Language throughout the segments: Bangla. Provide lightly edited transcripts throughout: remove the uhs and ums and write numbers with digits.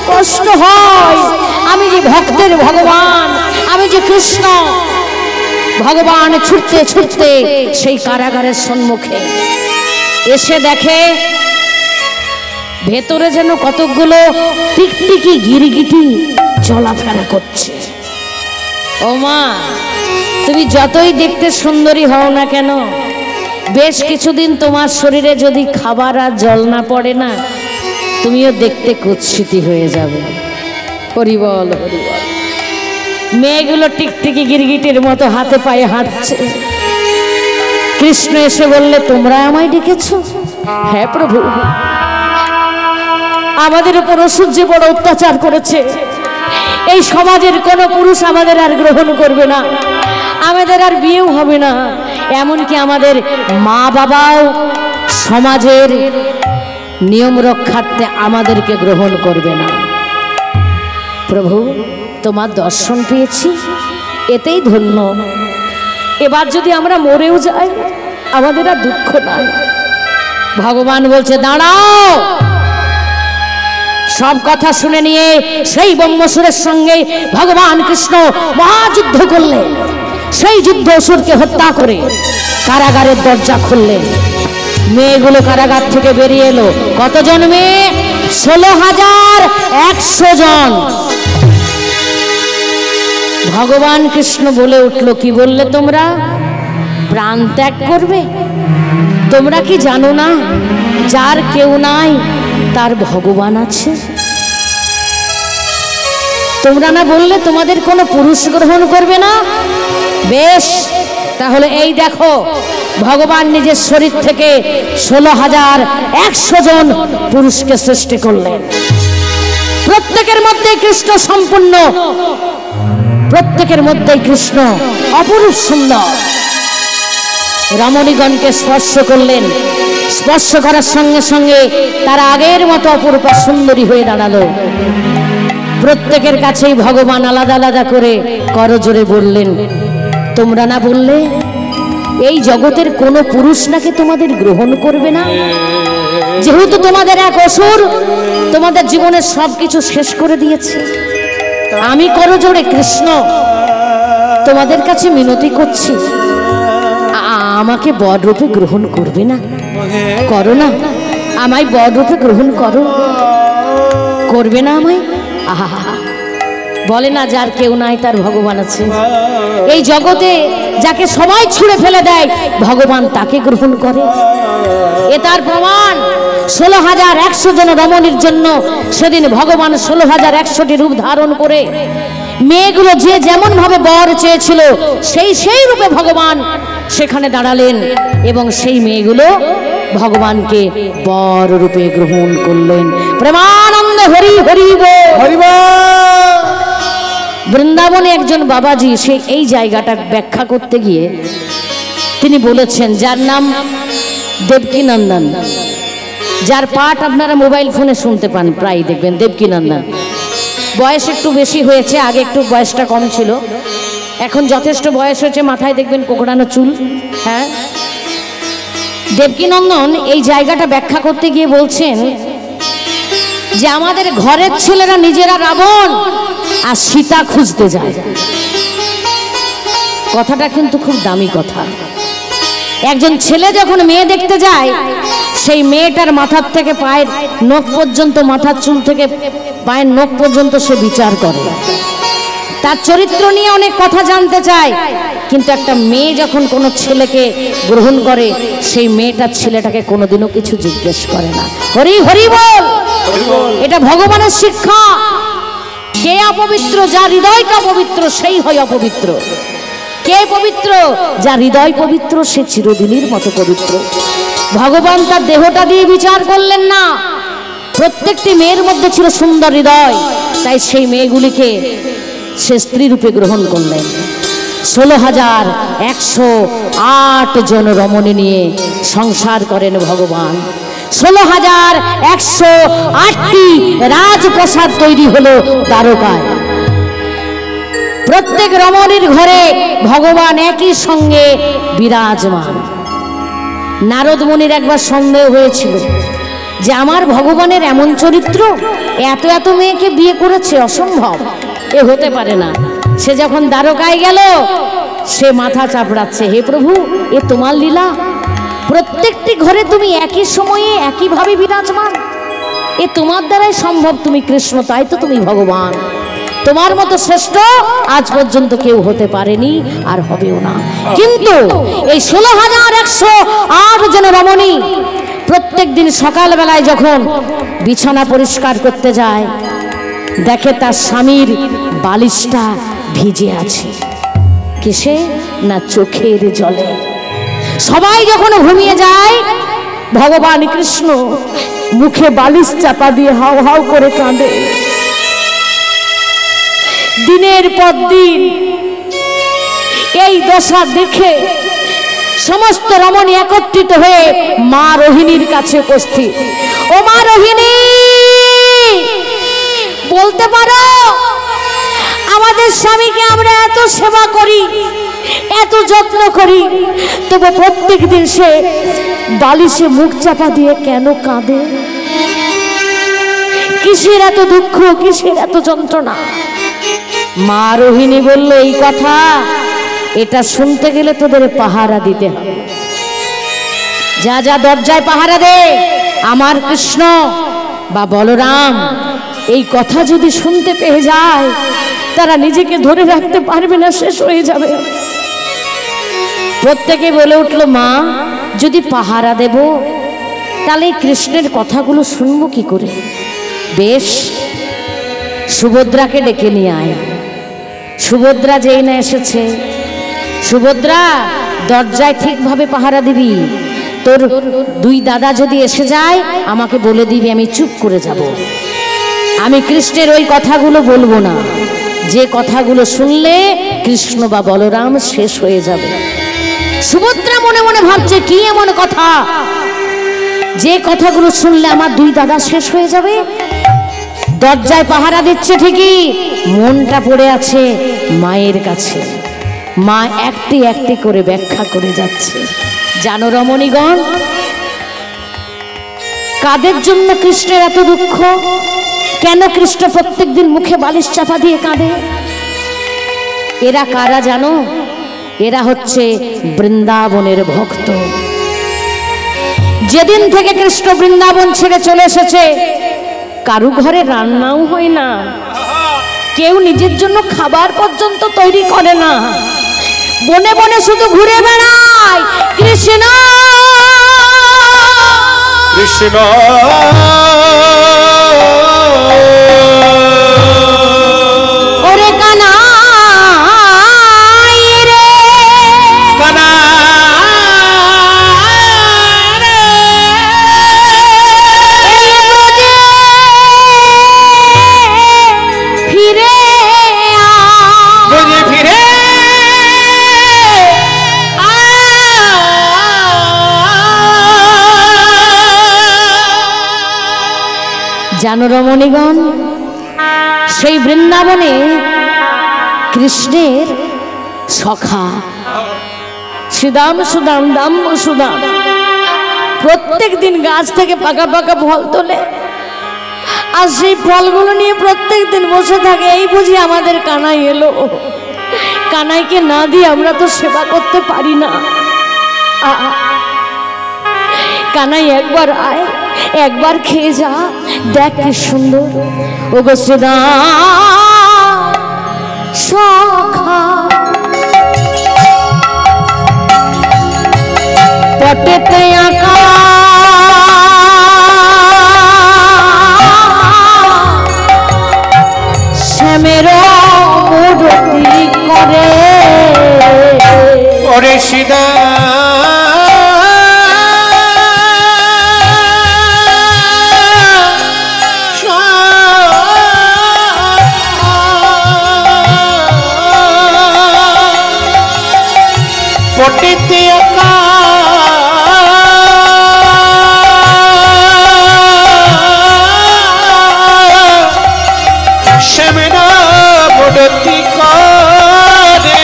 কষ্ট হয়, আমি যে ভক্তের ভগবান, আমি যে কৃষ্ণ। ভগবান ছুটতে ছুটতে সেই কারাগারের সম্মুখে এসে দেখে ভেতরে যেন কতগুলো টিকটিকি গিরগিটি চলাফেরা করছে। ও মা, তুমি যতই দেখতে সুন্দরী হও না কেন, বেশ কিছুদিন তোমার শরীরে যদি খাবার আর জল না পড়ে না, তুমিও দেখতে কুৎসিত হয়ে যাবে। হরি বল, হরি বল। মেয়েগুলো টিকটিকি গিরগিটির মতো হাতে পায়ে হাঁটছে। কৃষ্ণ এসে বললে, তোমরা আমায় ডেকেছো? হ্যাঁ প্রভু, আমাদের উপর অসুর যে বড় অত্যাচার করেছে, এই সমাজের কোনো পুরুষ আমাদের আর গ্রহণ করবে না, আমাদের আর বিয়েও হবে না, এমনকি আমাদের মা বাবাও সমাজের নিয়ম রক্ষার্থে আমাদেরকে গ্রহণ করবে না। প্রভু, তোমার দর্শন পেয়েছি, এতেই ধন্য। এবার যদি আমরা মরেও যাই, আমাদের আর দুঃখ নাই। ভগবান বলছে, দাঁড়াও। সব কথা শুনে নিয়ে সেই ব্রহ্মাসুরের সঙ্গে ভগবান কৃষ্ণ মহাযুদ্ধ করলেন। সেই যুদ্ধ অসুরকে হত্যা করে কারাগারের দরজা খুললেন। মেয়েগুলো কারাগার থেকে বেরিয়ে এলো। কতজন মেয়ে? 16,100 জন। ভগবান কৃষ্ণ বলে উঠল, কি বললে তোমরা? প্রাণ ত্যাগ করবে? তোমরা কি জানো না, যার কেউ নাই তার ভগবান আছে? তোমরা না বললে তোমাদের কোনো পুরুষ গ্রহণ করবে না? বেশ, তাহলে এই দেখো, ভগবান নিজের শরীর থেকে 16,100 জন পুরুষকে সৃষ্টি করলেন। প্রত্যেকের মধ্যে কৃষ্ণ সম্পূর্ণ, প্রত্যেকের মধ্যে কৃষ্ণ অপরূপ সুন্দর। রমণীগণকে স্পর্শ করলেন। স্পর্শ করার সঙ্গে সঙ্গে তারা আগের মতো অপরূপা সুন্দরী হয়ে দাঁড়ালো। প্রত্যেকের কাছেই ভগবান আলাদা আলাদা করে করজোরে বললেন, তোমরা না বললে এই জগতের কোনো পুরুষ নাকি তোমাদের গ্রহণ করবে না? যেহেতু তোমাদের এক অসুর তোমাদের জীবনের সবকিছু শেষ করে দিয়েছে, আমি করজোড়ে কৃষ্ণ তোমাদের কাছে মিনতি করছি, আমাকে বররূপে গ্রহণ করবে না? করো না, আমায় বররূপে গ্রহণ করো। করবে না আমায়? আহা, বলে না যার কেউ নাই তার ভগবান আছে। এই জগতে যাকে সবাই ছুঁড়ে ফেলে দেয়, ভগবান তাকে গ্রহণ করে। এ তার প্রমাণ। 16,100 জন রমণীর জন্য সেদিন ভগবান 16,100টি রূপ ধারণ করে মেয়েগুলো যে যেমন ভাবে বর চেয়েছিল, সেই রূপে ভগবান সেখানে দাঁড়ালেন এবং সেই মেয়েগুলো ভগবানকে বর রূপে গ্রহণ করলেন। প্রেমানন্দ হরি হরি বল। বৃন্দাবনে একজন বাবাজি সে এই জায়গাটা ব্যাখ্যা করতে গিয়ে তিনি বলেছেন, যার নাম দেবকীনন্দন, যার পাঠ আপনারা মোবাইল ফোনে শুনতে পান, প্রায় দেখবেন দেবকীনন্দন। বয়স একটু বেশি হয়েছে, আগে একটু বয়সটা কম ছিল, এখন যথেষ্ট বয়স হয়েছে, মাথায় দেখবেন কোকড়ানো চুল। হ্যাঁ, দেবকীনন্দন এই জায়গাটা ব্যাখ্যা করতে গিয়ে বলছেন যে আমাদের ঘরের ছেলেরা নিজেরা রাবণ আর সীতা খুঁজতে যায়। কথাটা কিন্তু খুব দামি কথা। একজন ছেলে যখন মেয়ে দেখতে যায়, সেই মেয়েটার মাথার থেকে পায়ের নখ পর্যন্ত, মাথার চুল থেকে পায়ের নখ পর্যন্ত সে বিচার করে, তার চরিত্র নিয়ে অনেক কথা জানতে চায়। কিন্তু একটা মেয়ে যখন কোনো ছেলেকে গ্রহণ করে, সেই মেয়েটার ছেলেটাকে কোনোদিনও কিছু জিজ্ঞেস করে না। হরি হরি বল। এটা ভগবানের শিক্ষা। কে অপবিত্র? যার হৃদয়টা পবিত্র সেই হয় অপবিত্র। কে পবিত্র? যার হৃদয় পবিত্র সে চিরদিনের মতো পবিত্র। ভগবান তার দেহটা দিয়ে বিচার করলেন না, প্রত্যেকটি মেয়ের মধ্যে ছিল সুন্দর হৃদয়, তাই সেই মেয়েগুলিকে সে স্ত্রী রূপে গ্রহণ করলেন। 16,108 জন রমণী নিয়ে সংসার করেন ভগবান। 16,108টি রাজপ্রাসাদ তৈরি হলো দ্বারকায়। প্রত্যেক রমণীর ঘরে ভগবান একই সঙ্গে বিরাজমান। নারদ মুনির একবার সন্দেহ হয়েছিল যে আমার ভগবানের এমন চরিত্র, এত এত মেয়েকে বিয়ে করেছে, অসম্ভব, এ হতে পারে না। সে যখন দ্বারকায় গেল, সে মাথা চাপড়াচ্ছে, হে প্রভু, এ তোমার লীলা, প্রত্যেকটি ঘরে তুমি একই সময়ে একইভাবে বিরাজমান, এ তোমার দ্বারাই সম্ভব, তুমি কৃষ্ণ, তাই তো তুমি ভগবান, তোমার মতো শ্রেষ্ঠ আজ পর্যন্ত কেউ হতে পারেনি আর হবেও না। কিন্তু এই 16,108 জন রমণী প্রত্যেক দিন সকালবেলায় যখন বিছানা পরিষ্কার করতে যায়, দেখে তার স্বামীর বালিশটা ভিজে আছে। কিসে? না চোখের জলে। সবাই যখন ঘুমিয়ে যায়, ভগবান কৃষ্ণ মুখে বালিশ চাপা দিয়ে হাউ হাউ করে কাঁদে। দিনের পর দিন এই দশা দেখে সমস্ত রমণী একত্রিত হয়ে মা রোহিণীর কাছে উপস্থিত। ও মা রোহিণী, বলতে পারো আমাদের স্বামীকে আমরা এত সেবা করি, এত যত্ন করি, তবু প্রত্যেক দিন সে বালিশে মুখ চাপা দিয়ে কেন কাঁদে? কিসের এত দুঃখ, কিসের এত যন্ত্রণা? মা রোহিণী বলল, এই কথা এটা শুনতে গেলে তোদের পাহারা দিতে হবে। যা যা দরজায় পাহারা দে, আমার কৃষ্ণ বা বলরাম এই কথা যদি শুনতে পেয়ে যায়, তারা নিজেকে ধরে রাখতে পারবে না, শেষ হয়ে যাবে। প্রত্যেকে বলে উঠল, মা, যদি পাহারা দেব তাহলে কৃষ্ণের কথাগুলো শুনবো কি করে? বেশ, সুভদ্রাকে ডেকে নিয়ে আয়। সুভদ্রা যেই না এসেছে, সুভদ্রা দরজায় ঠিকভাবে পাহারা দিবি, তোর দুই দাদা যদি এসে যায় আমাকে বলে দিবি, আমি চুপ করে যাব, আমি কৃষ্ণের ওই কথাগুলো বলবো না, যে কথাগুলো শুনলে কৃষ্ণ বা বলরাম শেষ হয়ে যাবে। সুভদ্রা মনে মনে ভাবছে, কি এমন কথা যে কথাগুলো শুনলে আমার দুই দাদা শেষ হয়ে যাবে? দরজায় পাহারা দিচ্ছে ঠিকই, মনটা পড়ে আছে মায়ের কাছে। মা একটি একটি করে ব্যাখ্যা করে যাচ্ছে। জানো রমণীগণ, কাদের জন্য কৃষ্ণের এত দুঃখ? কেন কৃষ্ণ প্রত্যেক দিন মুখে বালিশ চাপা দিয়ে কাঁদে? এরা কারা জানো? এরা হচ্ছে বৃন্দাবনের ভক্ত। যেদিন থেকে কৃষ্ণ বৃন্দাবন ছেড়ে চলে এসেছে, কারু ঘরে রান্নাও হয় না, কেউ নিজের জন্য খাবার পর্যন্ত তৈরি করে না, বনে বনে শুধু ঘুরে বেড়ায় কৃষ্ণ কৃষ্ণ। ওরে কানাই রে, ফিরে ফিরে জানো রমণীগণ, সেই বৃন্দাবনে কৃষ্ণের সখা সুদাম সুদাম দাম সুদাম প্রত্যেক দিন গাছ থেকে পাকা পাকা ফল তোলে, আর সেই ফলগুলো নিয়ে প্রত্যেক দিন বসে থাকে। এই বুঝি আমাদের কানাই এলো, কানাইকে না দিয়ে আমরা তো সেবা করতে পারি না। কানাই একবার আয়, একবার খেয়ে যা, দেখ কি সুন্দর। ও গো শ্রীদা সখা পটেতে আঁকা শ্যামের মূর্তি করে ওরে শ্রীদা পটেতে আঁকা শ্যামেরা মূর্তি করে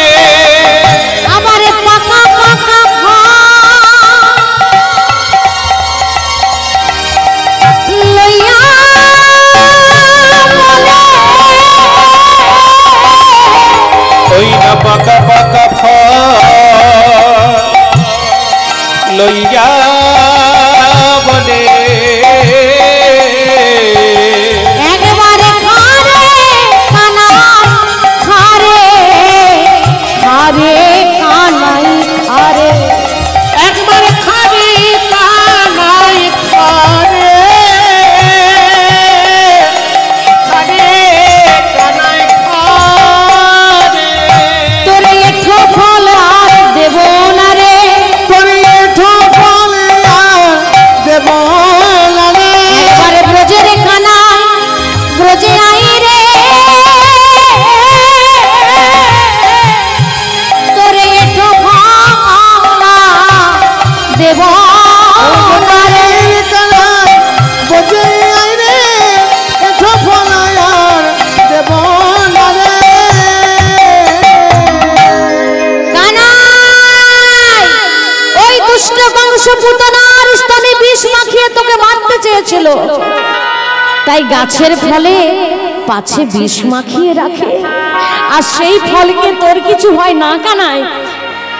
আবার পাকা পাকা পাকা পাকা ফল লইয়া বনে একবারে খারে কানা খারে খারে কানাই খারে একবারে খাবি কানাই খারে খারে কানাই খারে তোরে এঠো ফল আর দেব না রে তোরে এঠো ফল আর দেব না রে একবারে ব্রজের কানা ব্রজে আই রে তোরে এঠো ফল দেব না রে পুতনার স্তনে বিষ মাখিয়ে তোকে মারতে চেয়েছিল, তাই গাছের ফলে পাছে বিষ মাখিয়ে রাখে, আর সেই ফলকে তোর কিছু হয় না কানাই।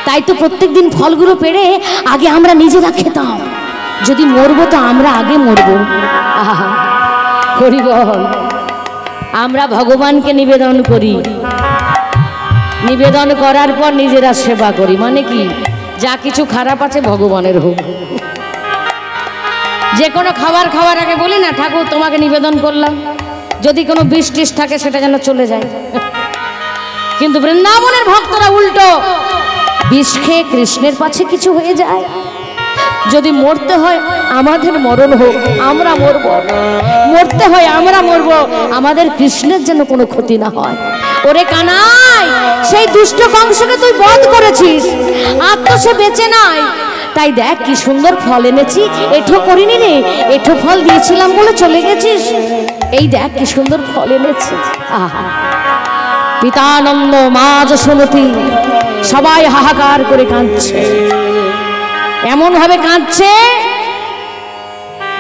তাই তো প্রত্যেকদিন ফলগুলো পেড়ে আগে আমরা নিজেরা খেতাম, যদি মরবো তো আমরা আগে মরবো। আহা হরি বল। আমরা ভগবানকে নিবেদন করি, নিবেদন করার পর নিজেরা সেবা করি, মানে কি যা কিছু খারাপ আছে ভগবানের হোক। যে কোনো খাবার খাওয়ার আগে বলি না, ঠাকুর তোমাকে নিবেদন করলাম, যদি কোনো বিষ টিষ থাকে সেটা যেন চলে যায়। কিন্তু বৃন্দাবনের ভক্তরা উল্টো, বিষ খেয়ে কৃষ্ণের পাছে কিছু হয়ে যায়। যদি মরতে হয় আমাদের মরণ হোক, আমরা মরব, মরতে হয় আমরা মরব, আমাদের কৃষ্ণের যেন কোনো ক্ষতি না হয়। ওরে কানাই, সেই দুষ্ট কংসকে তুই বধ করেছিস, আর তো সে বেঁচে নাই। তাই দেখ কি সুন্দর ফল এনেছি, এঠো করিনি রে, এঠো ফল দিয়েছিলাম বলে চলে গেছিস। এই দেখ কি সুন্দর ফল এনেছি। আহা, পিতানন্দ মা যশোমতী সবাই হাহাকার করে কাঁদছে, এমন ভাবে কাঁদছে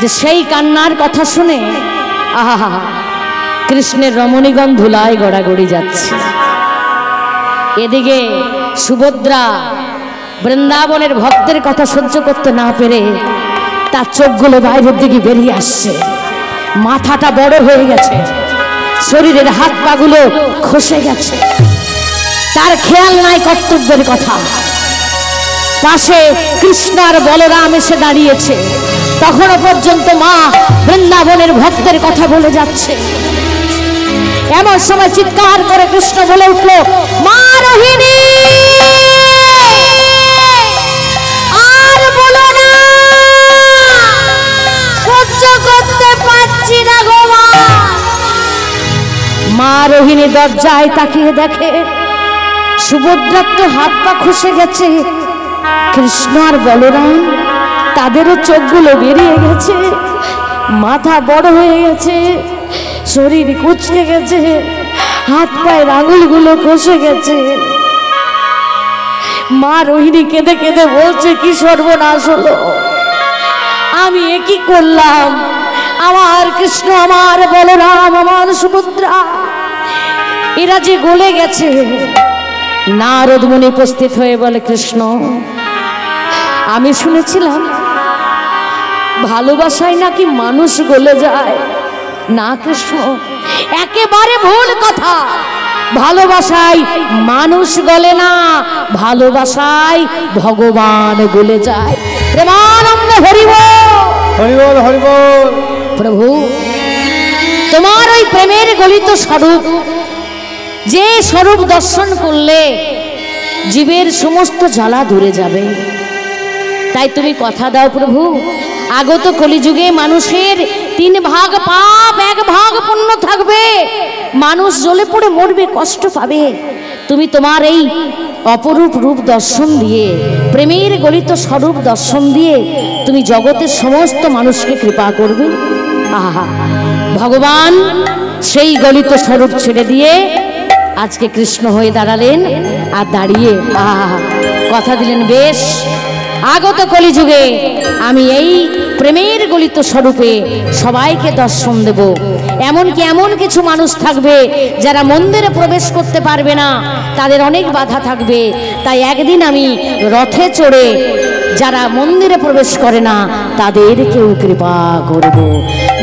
যে সেই কান্নার কথা শুনে আহা কৃষ্ণের রমণীগণ ধুলায় গড়াগড়ি যাচ্ছে। এদিকে সুভদ্রা বৃন্দাবনের ভক্তের কথা সহ্য করতে না পেরে তার চোখগুলো বাইরের দিকে বেরিয়ে আসছে, মাথাটা বড় হয়ে গেছে, শরীরের হাত পাগুলো খসে গেছে, তার খেয়াল নাই কর্তব্যের কথা। পাশে কৃষ্ণ আর বলরাম এসে দাঁড়িয়েছে, তখনও পর্যন্ত মা বৃন্দাবনের ভক্তের কথা বলে যাচ্ছে। এমন সময় চিৎকার করে কৃষ্ণ বলে উঠল, মা রোহিণী, আর বলো না, সহ্য করতে পারছি না গো মা। মা রোহিণী দরজায় তাকিয়ে দেখে সুভদ্রার তো হাত পা খসে গেছে, কৃষ্ণ আর বলরাম তাদেরও চোখগুলো বেরিয়ে গেছে, মাথা বড় হয়ে গেছে, শরীর কুঁচকে গেছে, হাত পায়ের আঙুলগুলো খসে গেছে। মা রোহিণী কেঁদে কেঁদে বলছে, কি সর্বনাশ হলো, আমি এ কি করলাম, আমার কৃষ্ণ, আমার বলরাম, আমার সুভদ্রা এরা যে গলে গেছে। নারদ মুনি উপস্থিত হয়ে বলে, কৃষ্ণ আমি শুনেছিলাম ভালোবাসায় নাকি মানুষ গলে যায়। না কৃষ্ণ, একেবারে ভুল কথা, ভালোবাসায় মানুষ গলে না, ভালোবাসায় ভগবান গলে যায়। প্রেমানন্দ হরি বল, হরি বল, হরি বল। প্রভু তোমার ওই প্রেমের গলিত স্বরূপ, যে স্বরূপ দর্শন করলে জীবের সমস্ত জ্বালা দূরে যাবে, তাই তুমি কথা দাও প্রভু, আগত কলিযুগে মানুষের 3 ভাগ পাপ 1 ভাগ পুণ্য থাকবে, মানুষ জ্বলে পড়ে মরবে, কষ্ট পাবে। তুমি তোমার এই অপরূপ রূপ দর্শন দিয়ে, প্রেমের গলিত স্বরূপ দর্শন দিয়ে তুমি জগতের সমস্ত মানুষকে কৃপা করবে। আহা, ভগবান সেই গলিত স্বরূপ ছেড়ে দিয়ে আজকে কৃষ্ণ হয়ে দাঁড়ালেন, আর দাঁড়িয়ে আহা কথা দিলেন, বেশ আগত কলিযুগে আমি এই প্রেমের গলিত স্বরূপে সবাইকে দর্শন দেব। এমনকি এমন কিছু মানুষ থাকবে যারা মন্দিরে প্রবেশ করতে পারবে না, তাদের অনেক বাধা থাকবে। তাই একদিন আমি রথে চড়ে যারা মন্দিরে প্রবেশ করে না তাদেরকেও কৃপা করব।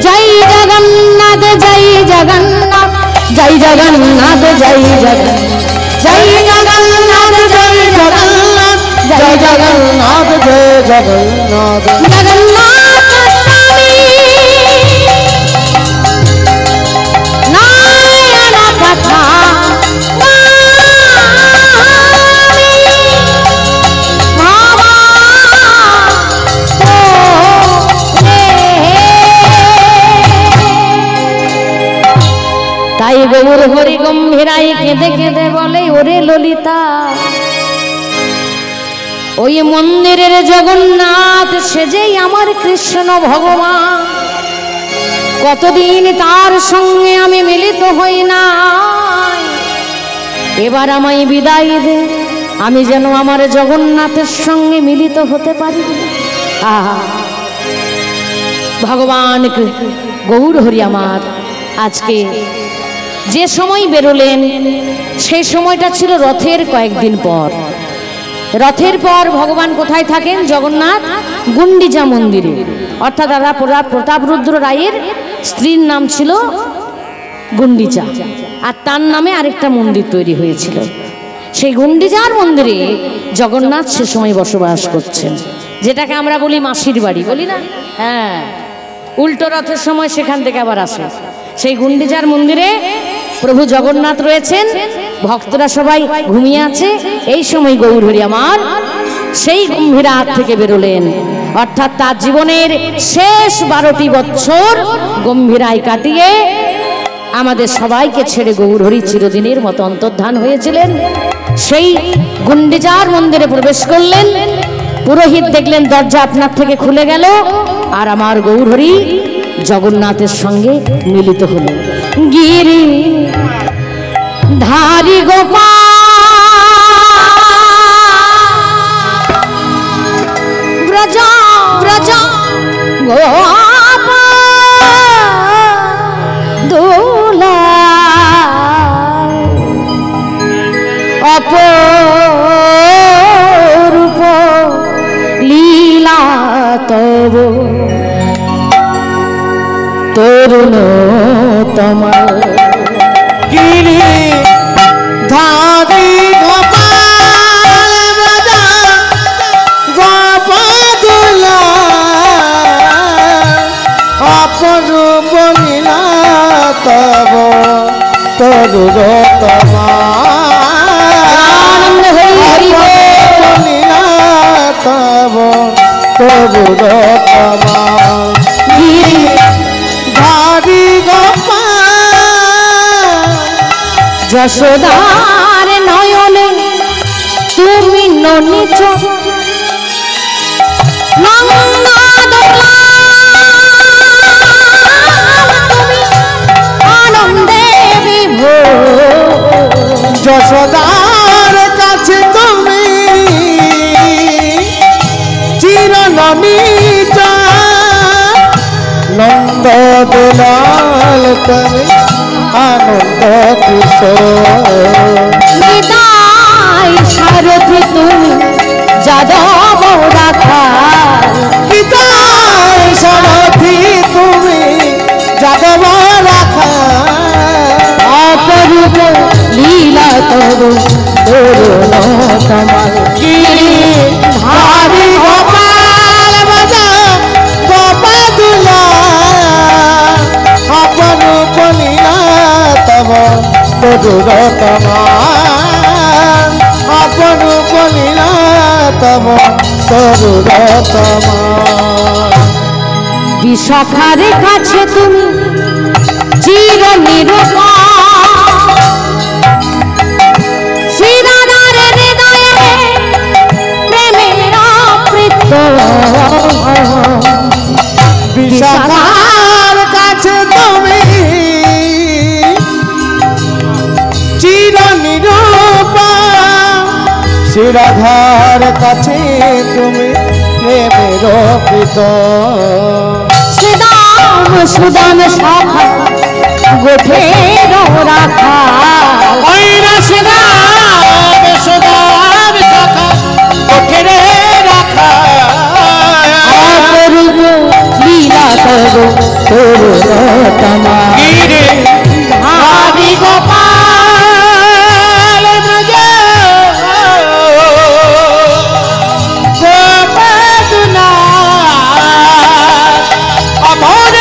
জয় জগন্নাথ, জয় জগন্নাথ, জয় জগন্নাথ, জয় জগন্নাথ, জয় জগন্নাথ, জয় জগন্নাথ, জয় জগন্নাথ, জয় জগন্নাথ, জগন্নাথ স্বামী নয়ন কথা তাই গৌর হরি গম্ভীরাই কেঁদে কেঁদে বলে, ওরে ললিতা, ওই মন্দিরের জগন্নাথ সেজেই আমার কৃষ্ণ ভগবান। কতদিন তার সঙ্গে আমি মিলিত হই না, এবার আমায় বিদায় দে, আমি যেন আমার জগন্নাথের সঙ্গে মিলিত হতে পারি। আহা, ভগবান গৌর হরি আমার আজকে যে সময় বেরোলেন সেই সময়টা ছিল রথের কয়েকদিন পর। রথের পর ভগবান কোথায় থাকেন? জগন্নাথ গুন্ডিচা মন্দিরে, অর্থাৎ দাদা প্রতাপরুদ্র রায়ের স্ত্রীর নাম ছিল গুন্ডিচা, আর তার নামে আরেকটা মন্দির তৈরি হয়েছিল। সেই গুন্ডিচার মন্দিরে জগন্নাথ সে সময় বসবাস করছেন, যেটাকে আমরা বলি মাসির বাড়ি, বলি না? হ্যাঁ, উল্টো রথের সময় সেখান থেকে আবার আসে। সেই গুন্ডিচার মন্দিরে প্রভু জগন্নাথ রয়েছেন, ভক্তরা সবাই ঘুমিয়ে আছে। এই সময় গৌর হরি আমার সেই গম্ভীরা হাত থেকে বেরোলেন, অর্থাৎ তার জীবনের শেষ 12টি বছর গম্ভীরায় কাটিয়ে আমাদের সবাইকে ছেড়ে গৌর হরি চিরদিনের মতো অন্তর্ধান হয়েছিলেন। সেই গুন্ডিচার মন্দিরে প্রবেশ করলেন, পুরোহিত দেখলেন দরজা আপনার থেকে খুলে গেল, আর আমার গৌর হরি জগন্নাথের সঙ্গে মিলিত হলো। গিরি ধারি গোপাল ব্রজ ব্রজ গোপাল দোলা অপরূপ লীলা তব তরুণ তোমার গিরি ধারি গোপাল ব্রজ গোপদুলা অপরূপ লীলা তব তরুণ তোমার লীলা তব তরুণ তোমার গিরি ধারি গোপাল যশোদার নয়নে তুমি ননিচ তুমি আনন্দে বিভোর। যশোদার কাছে তুমি চিরননিচ নন্দ দুলাল তুমি আনন্দ কিশোর বিদায় সারথি তুমি যাদব রাখা, পিতায় সারথি তুমি যাদব রাখা অপরূপ লীলা তব তরুণ তোমার গিরি ধারি গোপাল বাজা গোপাদুলা অপরূপ লীলা তব তরুণ তোমার অপরূপ লীলা তব তরুণ তোমার বিশাখার কাছে তুমি চির নিরূপণ, শ্রীরাধার হৃদয়ে প্রেমের প্রীত। বিশাখার কাছে তুমি চির নিরূপণ, শ্রীরাধার কাছে তুমি প্রেমের প্রীত সুদাম সুদাম শাখা গোঠের রাখা ওই না সুদাম সুদাম শাখা গোঠের রাখা অপরূপ লীলা তব তোর রতনা গিরে ভাবি গোপাল ব্রজ গোপদনা অমর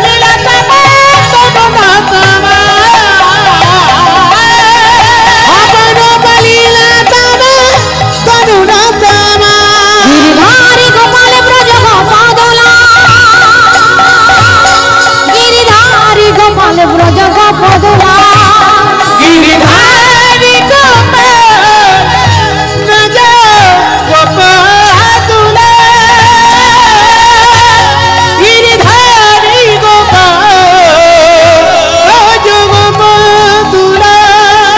লীলা তব তনু তমা অমর লীলা তব তনু তমা গিরিধারী গোপাল ব্রজ গোপদলা গিরিধারী গোপাল ব্রজ গোপদলা গিরিধারী গোপাল ব্রজ গোপদুলা গিরিধারী গোপাল ব্রজ গোপদুলা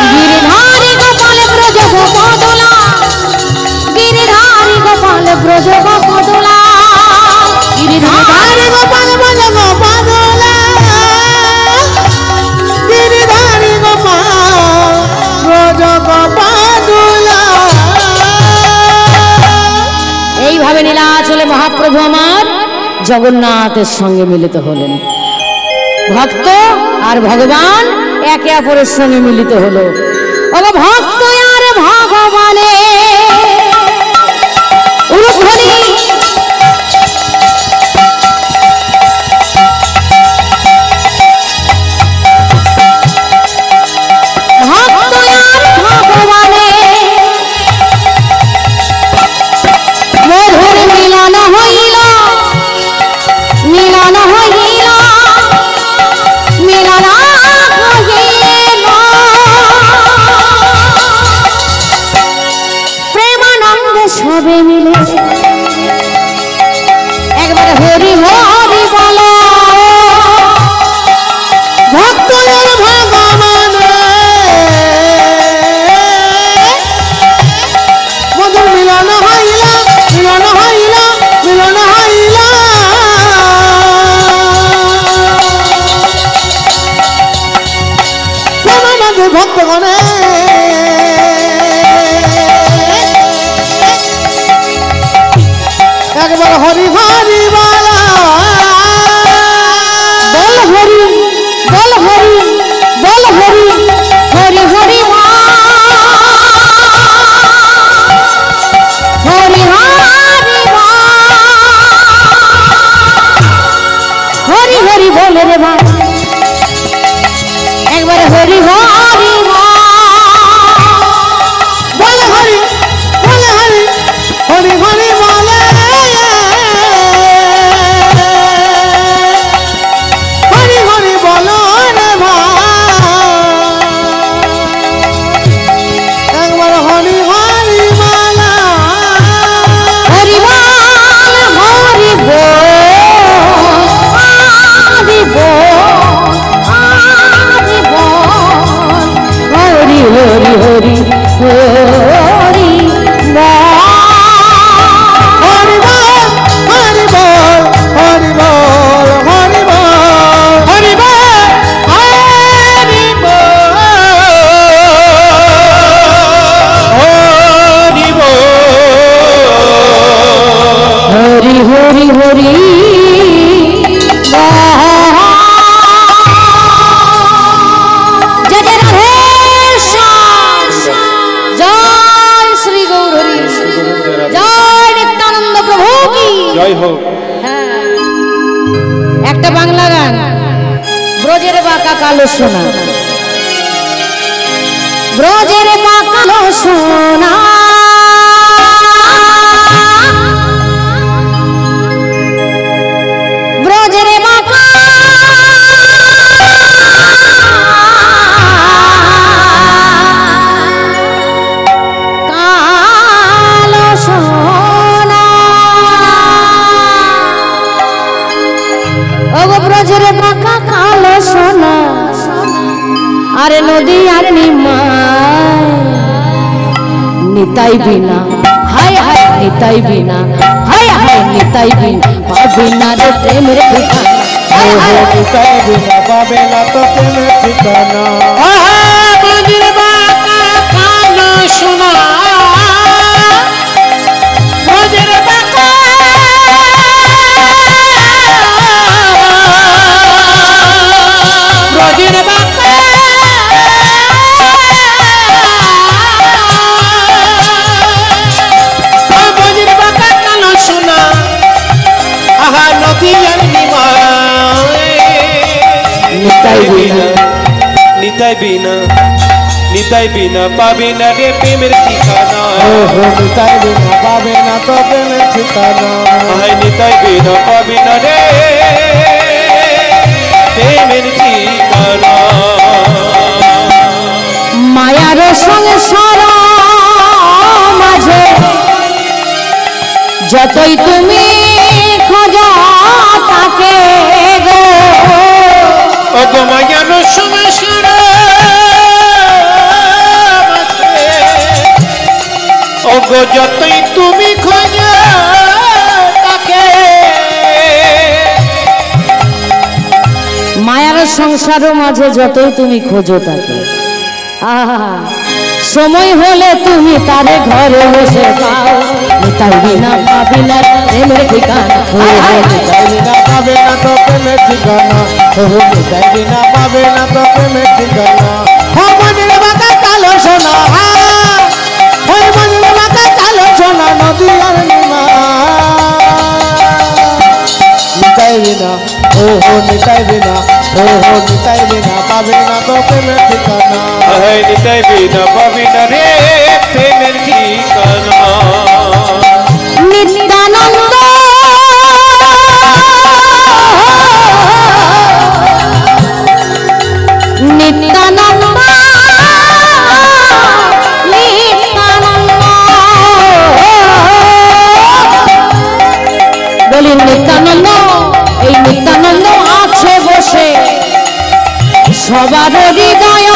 গিরিধারী গোপাল ব্রজ গোপদলা গিরিধারী গোপাল ব্রজ গোপদলা গিরিধারী গোপাল ব্রজ গোপদুলা গিরিধারী গোপাল ব্রজ গোপদুলা এইভাবে নীলাচলে মহাপ্রভু আমার জগন্নাথের সঙ্গে মিলিত হলেন। ভক্ত আর ভগবান একে অপরের সঙ্গে মিলিত হলো। ওগো ভক্ত আর ভগবানে উলুধ্বনি ভক্ত আর ভগবানে মধুর মিলন হইল মিলন হইল মিলন হইল প্রেমানন্দে সবে মিলে একবার হরি হরি বলো ভক্ত আর ভগবান মধুর মিলন হইল মিলন হইল মিলন হইল প্রেমানন্দ ভক্তগণে একবার হরি হরি বলা বল হরি বল হরি বল হরি হরি হরি মা হরি হরি মা হরি হরি বল রে মা একবার হরি হরি মা বলে হরি বলে হরি হরি হরি বলে হরি হরি বলো রে ভাই একবার হরি হরি মালা হরি বল হরি বল হরি বল হরি বল হরি হরি হরি হরি বল হরি বল হরি বল হরি বল হরি বল হরি বল হরি বল হরি বল হরি হরি হরি জয় জয় রাধে শ্যাম জয় শ্রী গৌর হরি জয় নিত্যানন্দ প্রভু কি জয় হোক হ্যাঁ, একটা বাংলা গান ব্রজের বাঁকা কালো সোনা ব্রজের বাঁকা কালো সোনা ব্রজের বাঁকা কালো সোনা ওগো ব্রজের বাঁকা কালো সোনা আরে নদী আর নিমায় নিতাই বিনা হায় হায় নিতাই বিনা, হায় হায় নিতাই বিনা পাবি না রে প্রেমের ঠিকানা। নিতাই বিনা পাবে না তো প্রেমের ঠিকানা। ব্রজের বাঁকা কালো সোনা, ব্রজের বাঁকা ব্রজের বাঁকা ব্রজের বাঁকা কালো সোনা, আহা নদী আর নিতাই বিনা, নিতাই বিনা, নিতাই বিনা পাবি না রে প্রেমের ঠিকানা। নিতাই বিনা পাবে না তো প্রেমের ঠিকানা। আয় নিতাই বিনা পাবি না রে প্রেমের ঠিকানা। মায়ার সংসার মাঝে যতই তুমি খোঁজো তাকে গো, ও গো মায়ার সংসার মাঝে, ও গো যতই তুমি খোঁজো তাকে। মায়ার সংসার মাঝে যতই তুমি খোঁজো তাকে, আহা সময় হলে তুমি তারে ঘরে বসে পাও। নিতাই বিনা পাবি না প্রেমের ঠিকানা, নিতাই বিনা পাবে না তো প্রেমের ঠিকানা। নিতাই বিনা পাবে না তো প্রেমের ঠিকানা। মনের বাঁকা কালো সোনা, মনের বাঁকা কালো সোনা নদী আর নিমা। নিতাই বিনা, নিতাই বিনা, নিতাই বিনা পাবে না তো প্রেমের ঠিকানা। আয় নিতাই বিনা পাবি না রে প্রেমের ঠিকানা। নিত্যানন্দ নিত্যানন্দ নিত্যানন্দ বলি নিত্যানন্দ, এই নিত্যানন্দ আছে বসে সবার হৃদয়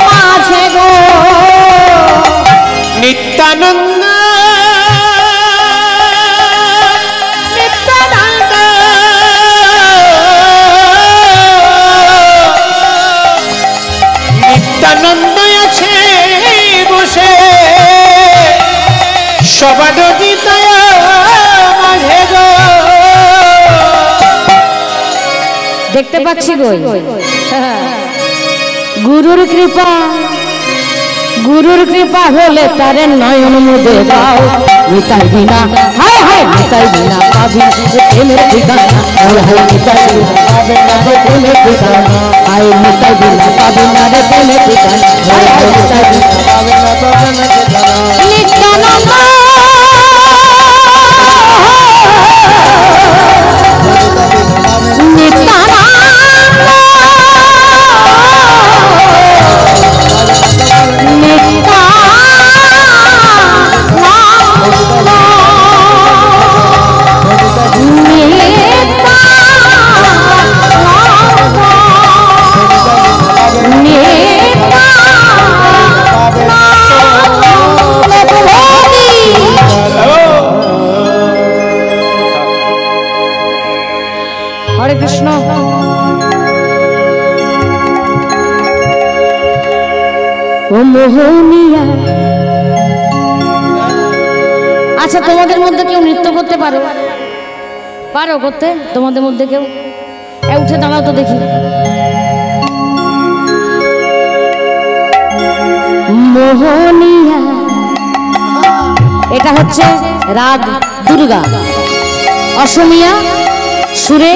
মাঝে গো। নিত্যানন্দ নিত্যানন্দ নিত্যানন্দ আছে বসে সবার হৃদয় মাঝে গো। দেখতে পাচ্ছি গো, গুরুর কৃপা, গুরুর কৃপা হলে তারে নয়ন মুদে দাও। নিতাই বিনা, হায় হায় নিতাই বিনা পাবি না প্রেমের ঠিকানা। নিতাই বিনা পাবে না রে প্রেমের ঠিকানা, হায় নিতাই বিনা পাবি না রে প্রেমের ঠিকানা। নিতাই বিনা পাবে না তো প্রেমের ঠিকানা। নিত্যানন্দ হরে কৃষ্ণ। ও মোহনিয়া, আচ্ছা তোমাদের মধ্যে কেউ নৃত্য করতে পারো? পারো করতে তোমাদের মধ্যে কেউ? উঠে দাঁড়াও তো দেখি। মোহনিয়া, এটা হচ্ছে রাগ দুর্গা, অসমিয়া সুরে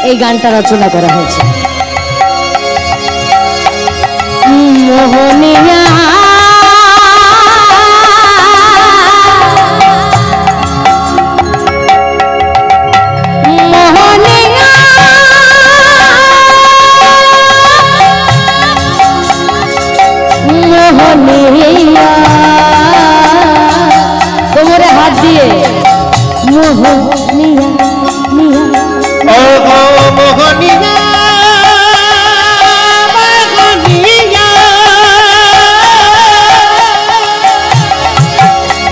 এই গানটা রচনা করা হয়েছে। মোহনিয়া মোহনিয়া মোহনিয়া, কোমরে হাত দিয়ে মোহনিয়া নিয়া। ও গো মোহনিয়া মোহনিয়া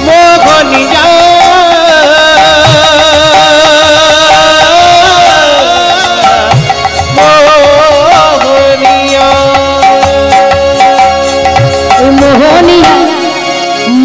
মোহনিয়া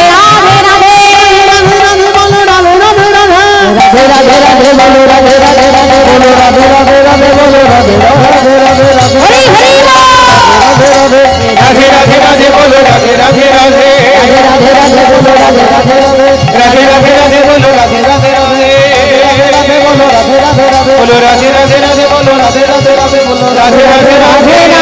রাধে রাধে রাধে রাধে রাধে বলো রাধে রাধে রাধে বলো রাধে রাধে রাধে বলো রাধে রাধে রাধে রাধে হরি হরি রাধে রাধে রাধে বলো রাধে রাধে রাধে রাধে রাধে বলো রাধে রাধে রাধে রাধে রাধে রাধে বলো রাধে রাধে রাধে রাধে বলো রাধে রাধে রাধে বলো রাধে রাধে রাধে বলো রাধে রাধে রাধে বলো রাধে রাধে রাধে